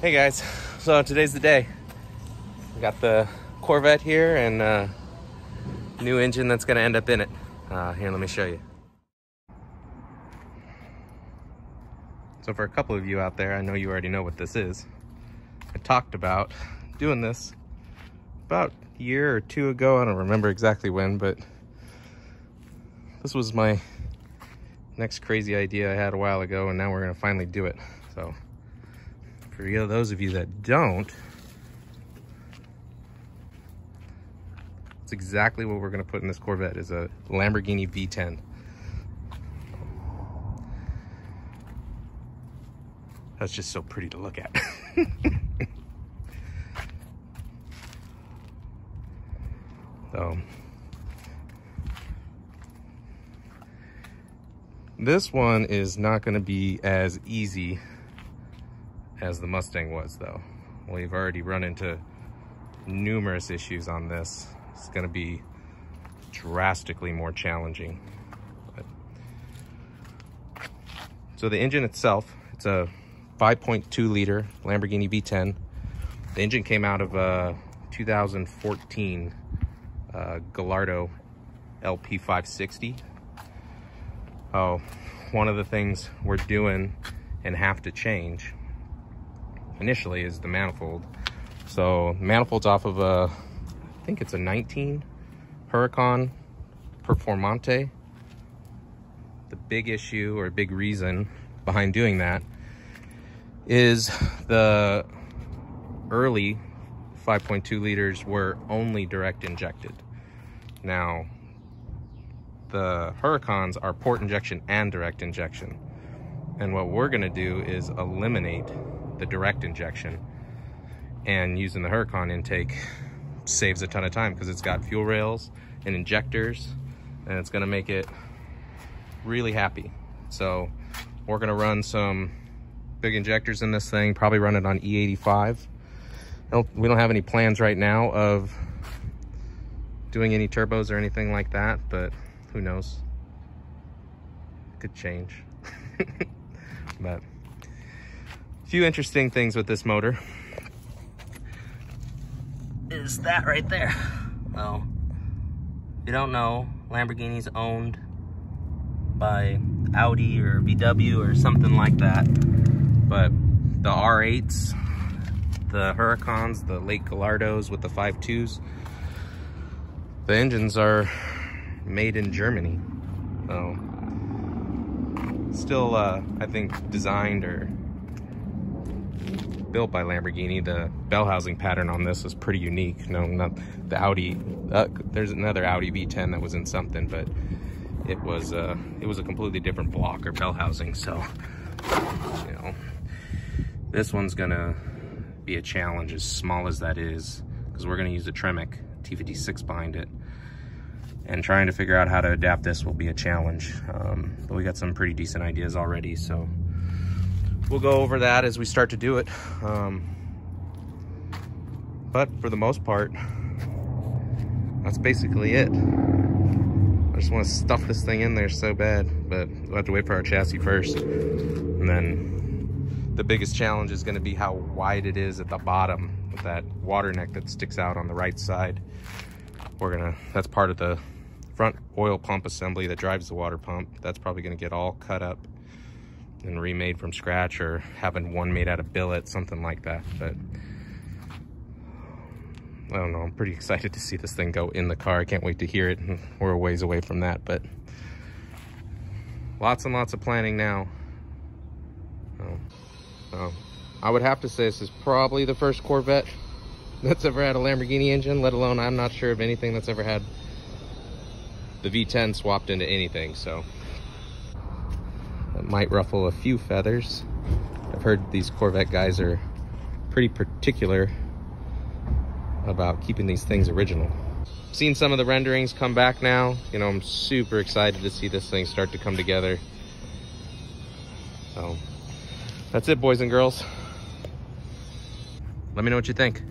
Hey guys, so today's the day. We got the Corvette here and new engine that's gonna end up in it. Here, let me show you. So for a couple of you out there, I know you already know what this is. I talked about doing this about a year or two ago. I don't remember exactly when, but this was my next crazy idea I had a while ago, and now we're gonna finally do it. So for those of you that don't, that's exactly what we're gonna put in this Corvette, is a Lamborghini V10. That's just so pretty to look at. So this one is not going to be as easy as the Mustang was, though. We've already run into numerous issues on this. It's going to be drastically more challenging. So the engine itself, it's a 5.2 liter Lamborghini V10. The engine came out of a 2014 Gallardo LP560. Oh, one of the things we're doing and have to change initially is the manifold. So manifold's off of a, I think it's a 19 Huracan Performante. The big issue or big reason behind doing that is the early 5.2 liters were only direct injected. Now, the Huracans are port injection and direct injection. And what we're gonna do is eliminate the direct injection, and using the Huracan intake saves a ton of time because it's got fuel rails and injectors, and it's gonna make it really happy. So we're gonna run some big injectors in this thing, probably run it on E85. We don't have any plans right now of doing any turbos or anything like that, but who knows? It could change. But a few interesting things with this motor is that right there. Well, if you don't know, Lamborghini's owned by Audi or VW or something like that. But the R8s, the Huracans, the late Gallardos with the 5.2s, the engines are made in Germany. So still, I think designed or built by Lamborghini. The bell housing pattern on this is pretty unique. No, not the Audi. There's another Audi V10 that was in something, but it was a completely different block or bell housing. So, you know, this one's gonna be a challenge, as small as that is, because we're gonna use a Tremec T56 behind it, and trying to figure out how to adapt this will be a challenge. But we got some pretty decent ideas already, so we'll go over that as we start to do it. But for the most part, that's basically it. I just want to stuff this thing in there so bad, but we'll have to wait for our chassis first. And then the biggest challenge is going to be how wide it is at the bottom with that water neck that sticks out on the right side. That's part of the front oil pump assembly that drives the water pump. That's probably going to get all cut up and remade from scratch, or having one made out of billet, something like that. But I don't know, I'm pretty excited to see this thing go in the car. I can't wait to hear it. We're a ways away from that, but lots and lots of planning now. I would have to say this is probably the first Corvette that's ever had a Lamborghini engine, let alone I'm not sure of anything that's ever had the V10 swapped into anything, so that might ruffle a few feathers. I've heard these Corvette guys are pretty particular about keeping these things original. Seen some of the renderings come back now. You know, I'm super excited to see this thing start to come together. So that's it, boys and girls. Let me know what you think.